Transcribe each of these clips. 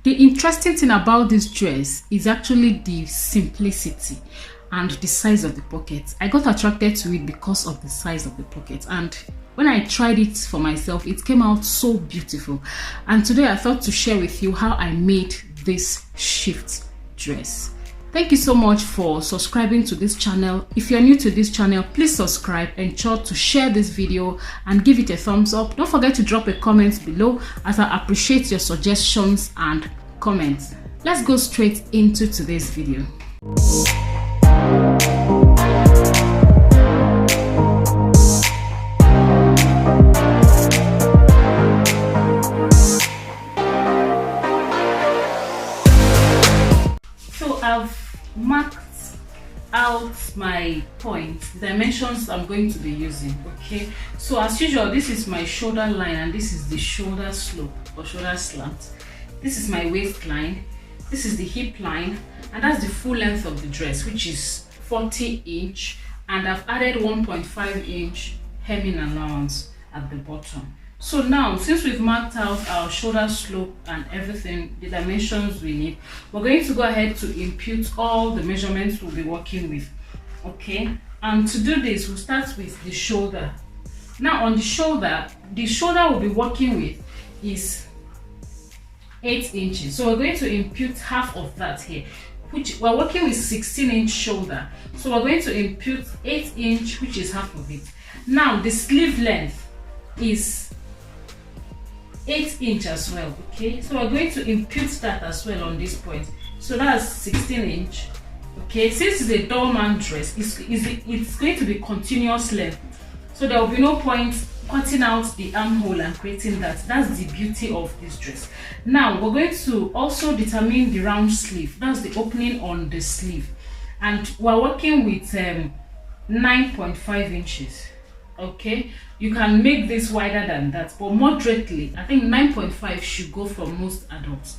The interesting thing about this dress is actually the simplicity and the size of the pocket. I got attracted to it because of the size of the pocket, and when I tried it for myself, it came out so beautiful. And today I thought to share with you how I made this shift dress. Thank you so much for subscribing to this channel. If you're new to this channel, please subscribe, ensure to share this video and give it a thumbs up. Don't forget to drop a comment below, as I appreciate your suggestions and comments. Let's go straight into today's video. So I've marked out my points, dimensions I'm going to be using. Okay, so as usual, this is my shoulder line and this is the shoulder slope or shoulder slant. This is my waistline, this is the hip line, and that's the full length of the dress, which is 40 inch, and I've added 1.5 inch hemming allowance at the bottom. So now, since we've marked out our shoulder slope and everything, the dimensions we need, we're going to go ahead to impute all the measurements we'll be working with. Okay, and to do this, we'll start with the shoulder. Now on the shoulder we'll be working with is 8 inches. So we're going to impute half of that here, which we're working with 16-inch shoulder. So we're going to impute 8 inch, which is half of it. Now the sleeve length is 8 inch as well. Okay, so we're going to impute that as well on this point. So that's 16 inch. Okay, since it's a Dolman dress, it's going to be continuous length, so there will be no point cutting out the armhole and creating that. That's the beauty of this dress. Now we're going to also determine the round sleeve. That's the opening on the sleeve, and we're working with 9.5 inches. Okay, you can make this wider than that, but moderately, I think 9.5 should go for most adults.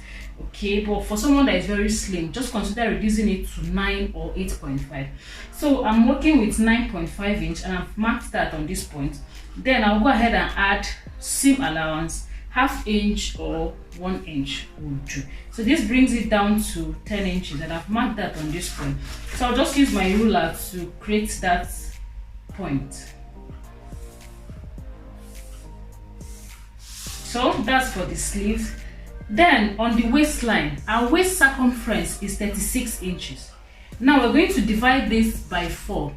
Okay, but for someone that is very slim, just consider reducing it to 9 or 8.5. So I'm working with 9.5 inch and I've marked that on this point. Then I'll go ahead and add seam allowance, ½ inch or 1 inch will do. So this brings it down to 10 inches, and I've marked that on this point. So I'll just use my ruler to create that point. So that's for the sleeve. Then on the waistline, our waist circumference is 36 inches. Now we're going to divide this by 4,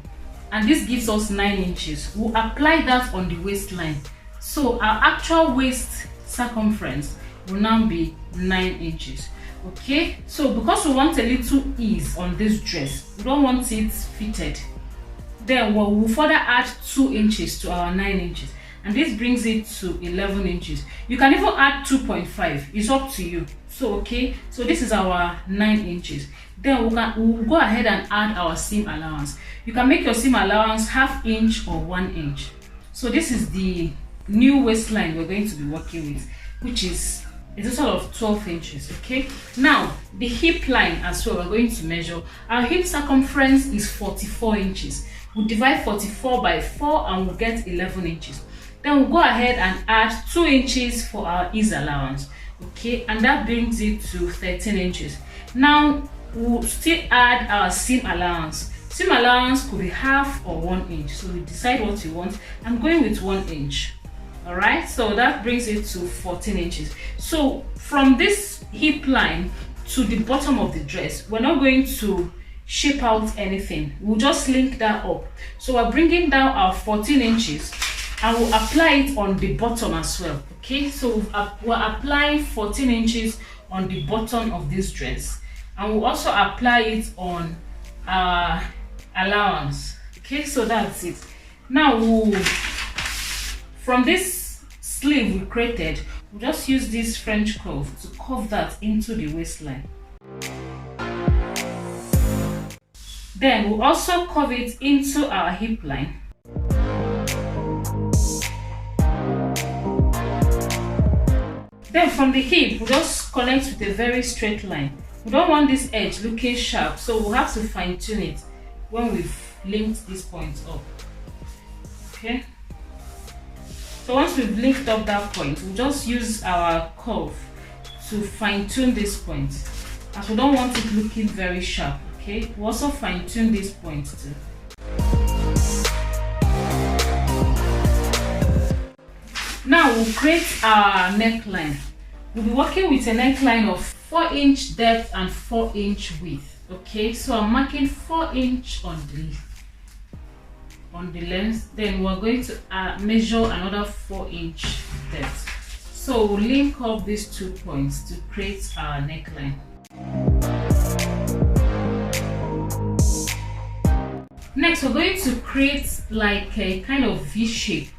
and this gives us 9 inches. We'll apply that on the waistline. So our actual waist circumference will now be 9 inches. Okay, so because we want a little ease on this dress, we don't want it fitted, then we'll further add 2 inches to our 9 inches. And this brings it to 11 inches. You can even add 2.5, it's up to you. So okay, so this is our 9 inches. Then we'll go ahead and add our seam allowance. You can make your seam allowance ½ inch or 1 inch. So this is the new waistline we're going to be working with, which is a total of 12 inches. Okay, now the hip line as well, we're going to measure. Our hip circumference is 44 inches. We'll divide 44 by 4 and we'll get 11 inches. Then we'll go ahead and add 2 inches for our ease allowance. Okay, and that brings it to 13 inches. Now we'll still add our seam allowance. Seam allowance could be ½ or 1 inch, so we decide what you want. I'm going with 1 inch. All right, so that brings it to 14 inches. So from this hip line to the bottom of the dress, we're not going to shape out anything. We'll just link that up. So we're bringing down our 14 inches and we'll apply it on the bottom as well. Okay, so we're applying 14 inches on the bottom of this dress, and we'll also apply it on our allowance. Okay, so that's it. Now from this sleeve we created, we'll just use this French curve to curve that into the waistline. Then we'll also curve it into our hip line. Then from the hip, we'll just connect with a very straight line. We don't want this edge looking sharp, so we'll have to fine tune it when we've linked this point up. Okay, so once we've linked up that point, we'll just use our curve to fine-tune this point, as we don't want it looking very sharp. Okay, we also fine-tune this point too. Now we'll create our neckline. We'll be working with a neckline of 4-inch depth and 4-inch width. Okay, so I'm marking 4-inch on the length. Then we're going to measure another 4-inch depth. So we'll link up these 2 points to create our neckline. Next, we're going to create like a kind of V shape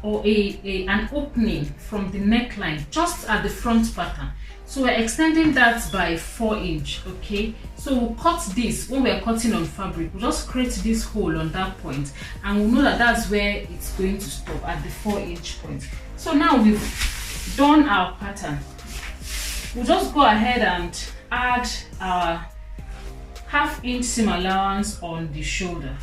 or an opening from the neckline just at the front pattern. So we're extending that by 4-inch. Okay, so we'll cut this. When we're cutting on fabric, we'll just create this hole on that point, and we'll know that that's where it's going to stop, at the 4-inch point. So now we've done our pattern. We'll just go ahead and add our 1/2-inch seam allowance on the shoulder.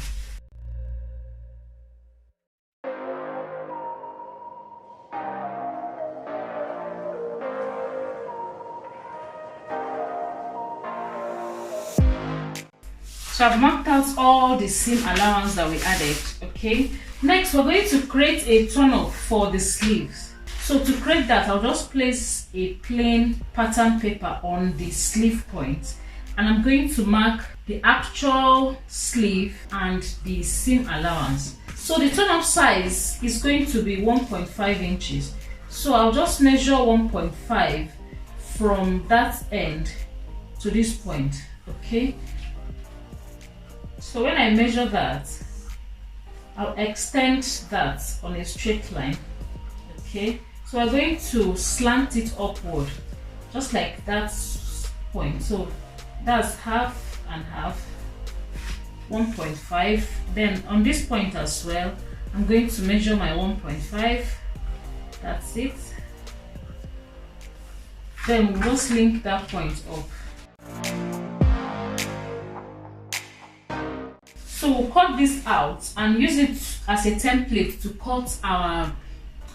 So I've marked out all the seam allowance that we added. Okay, next we're going to create a turn-up for the sleeves. So to create that, I'll just place a plain pattern paper on the sleeve point, and I'm going to mark the actual sleeve and the seam allowance. So the turn-up size is going to be 1.5 inches. So I'll just measure 1.5 from that end to this point. Okay, so when I measure that, I'll extend that on a straight line. Okay, so we're going to slant it upward, just like that point. So that's 1/2 and 1/2, 1.5. Then on this point as well, I'm going to measure my 1.5. That's it. Then we'll just link that point up. So we'll cut this out and use it as a template to cut our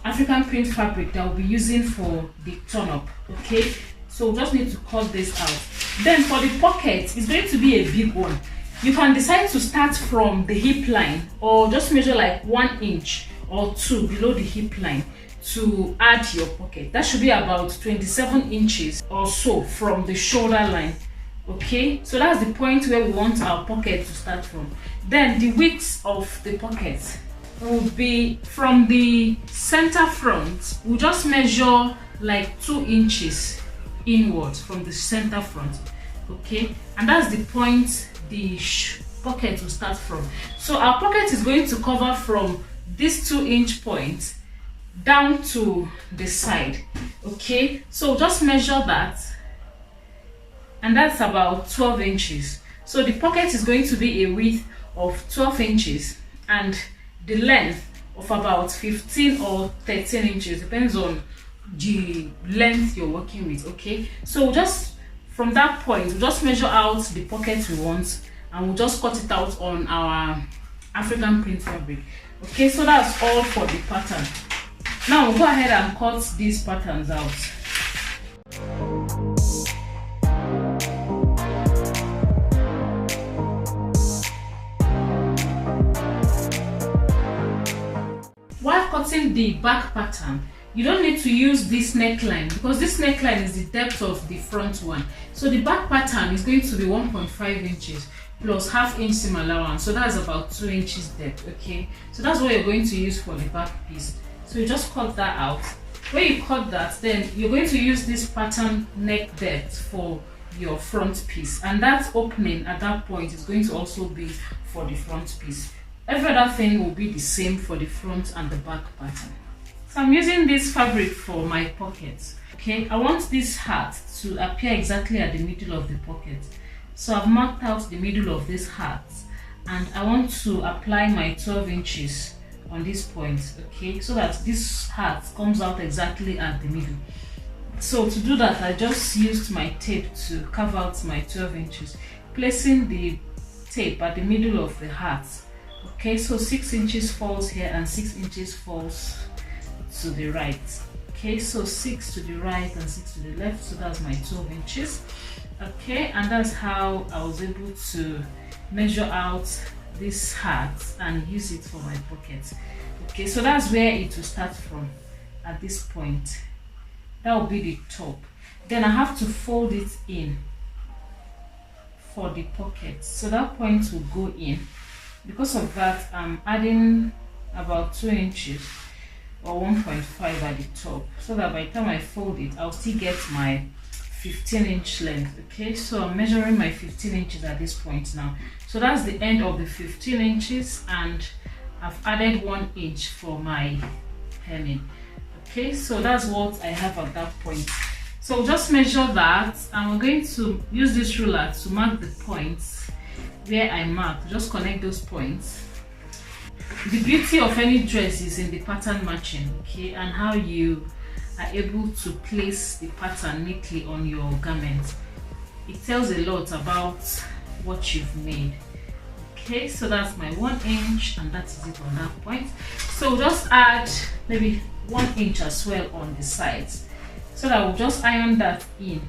African print fabric that we'll be using for the turn-up. Okay, so we just need to cut this out. Then for the pocket, it's going to be a big one. You can decide to start from the hip line, or just measure like 1 inch or 2 below the hip line to add your pocket. That should be about 27 inches or so from the shoulder line. Okay, so that's the point where we want our pocket to start from. Then the width of the pocket will be from the center front. We'll just measure like 2 inches inwards from the center front. Okay, and that's the point the pocket will start from. So our pocket is going to cover from this 2-inch point down to the side. Okay, so just measure that, and that's about 12 inches. So the pocket is going to be a width of 12 inches and the length of about 15 or 13 inches, depends on the length you're working with. Okay, so just from that point, we'll just measure out the pocket we want, and we'll just cut it out on our African print fabric. Okay, so that's all for the pattern. Now we'll go ahead and cut these patterns out. While cutting the back pattern, you don't need to use this neckline, because this neckline is the depth of the front one. So the back pattern is going to be 1.5 inches plus 1/2-inch seam allowance, so that's about 2 inches depth. Okay, so that's what you're going to use for the back piece. So you just cut that out. When you cut that, then you're going to use this pattern neck depth for your front piece, and that opening at that point is going to also be for the front piece. Every other thing will be the same for the front and the back pattern. So I'm using this fabric for my pocket. Okay, I want this heart to appear exactly at the middle of the pocket. So I've marked out the middle of this heart, and I want to apply my 12 inches on this point. Okay, so that this heart comes out exactly at the middle. So to do that, I just used my tape to carve out my 12 inches, placing the tape at the middle of the heart. Okay, so 6 inches falls here and 6 inches falls to the right. Okay, so 6 to the right and 6 to the left, so that's my 12 inches. Okay, and that's how I was able to measure out this hat and use it for my pocket. Okay, so that's where it will start from at this point. That will be the top. Then I have to fold it in for the pocket, so that point will go in. Because of that, I'm adding about 2 inches or 1.5 at the top, so that by the time I fold it, I'll still get my 15-inch length. Okay, so I'm measuring my 15 inches at this point now. So that's the end of the 15 inches, and I've added 1 inch for my hemming. Okay, so that's what I have at that point. So just measure that, and we're going to use this ruler to mark the points where I marked. Just connect those points. The beauty of any dress is in the pattern matching, okay, and how you are able to place the pattern neatly on your garment. It tells a lot about what you've made. Okay, so that's my 1 inch, and that is it on that point. So just add maybe 1 inch as well on the sides, so that we'll just iron that in.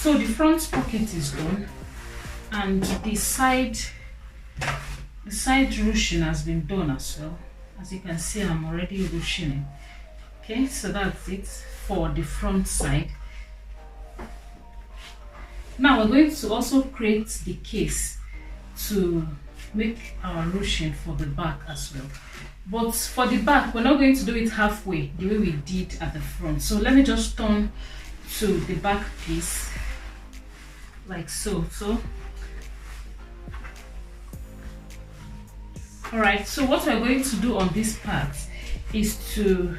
So the front pocket is done, and the side ruching has been done as well. As you can see, I'm already ruching it. Okay, so that's it for the front side. Now we're going to also create the case to make our ruching for the back as well. But for the back, we're not going to do it halfway the way we did at the front. So let me just turn to the back piece like so. Alright, so what we're going to do on this part is to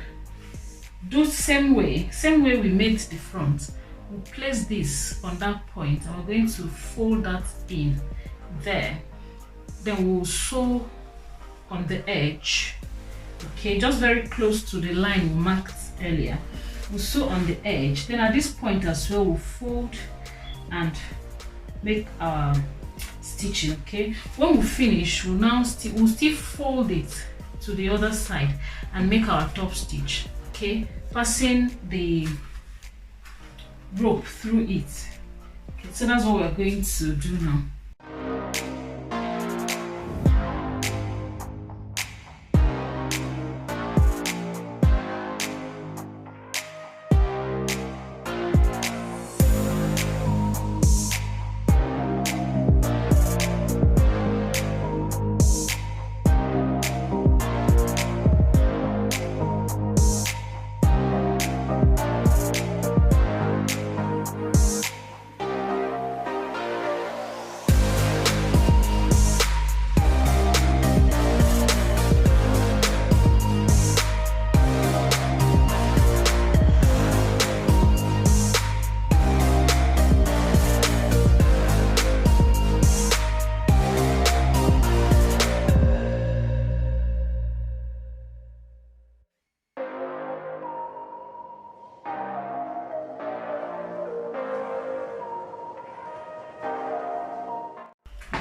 do same way we made the front. we'll place this on that point and we're going to fold that in there. Then we'll sew on the edge, okay, just very close to the line we marked earlier. We'll sew on the edge. Then at this point as well, we'll fold and make our stitching. Okay, when we finish, we'll still fold it to the other side and make our top stitch. Okay, passing the rope through it. Okay, so that's what we're going to do now.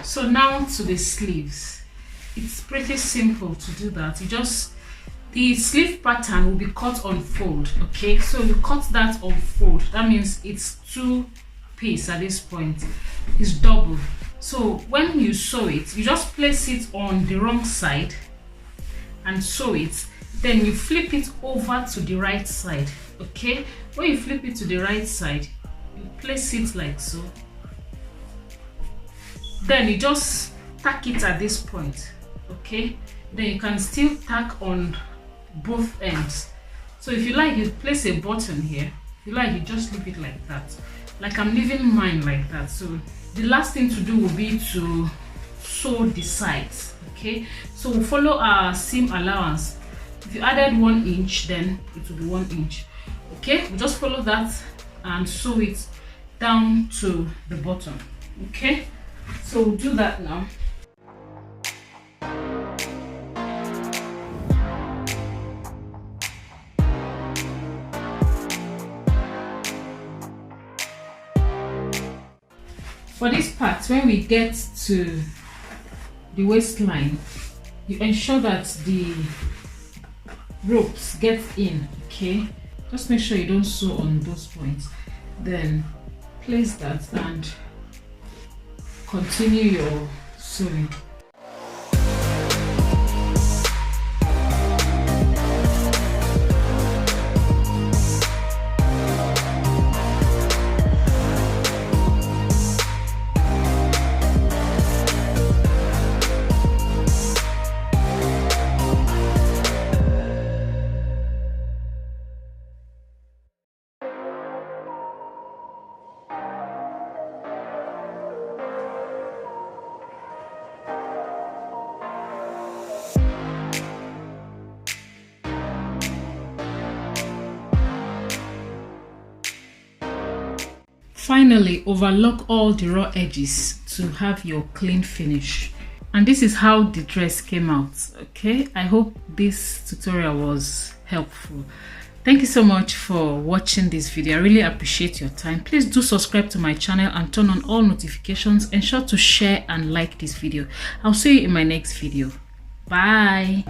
So now to the sleeves. It's pretty simple to do that. The sleeve pattern will be cut on fold. Okay, so you cut that on fold. That means it's 2 pieces at this point. It's double. So when you sew it, you just place it on the wrong side and sew it. Then you flip it over to the right side. Okay, when you flip it to the right side, you place it like so. Then you just tack it at this point. Okay, then you can still tack on both ends. So if you like, you place a button here. If you like, you just leave it like that, like I'm leaving mine like that. So the last thing to do will be to sew the sides. Okay, so we'll follow our seam allowance. If you added 1 inch, then it will be 1 inch. Okay, we'll just follow that and sew it down to the bottom. Okay, so we'll do that now. For this part, when we get to the waistline, you ensure that the ropes get in. Okay, just make sure you don't sew on those points. Then place that and continue your sewing. Finally, overlock all the raw edges to have your clean finish. And this is how the dress came out. Okay, I hope this tutorial was helpful. Thank you so much for watching this video. I really appreciate your time. Please do subscribe to my channel and turn on all notifications. Ensure to share and like this video. I'll see you in my next video. Bye.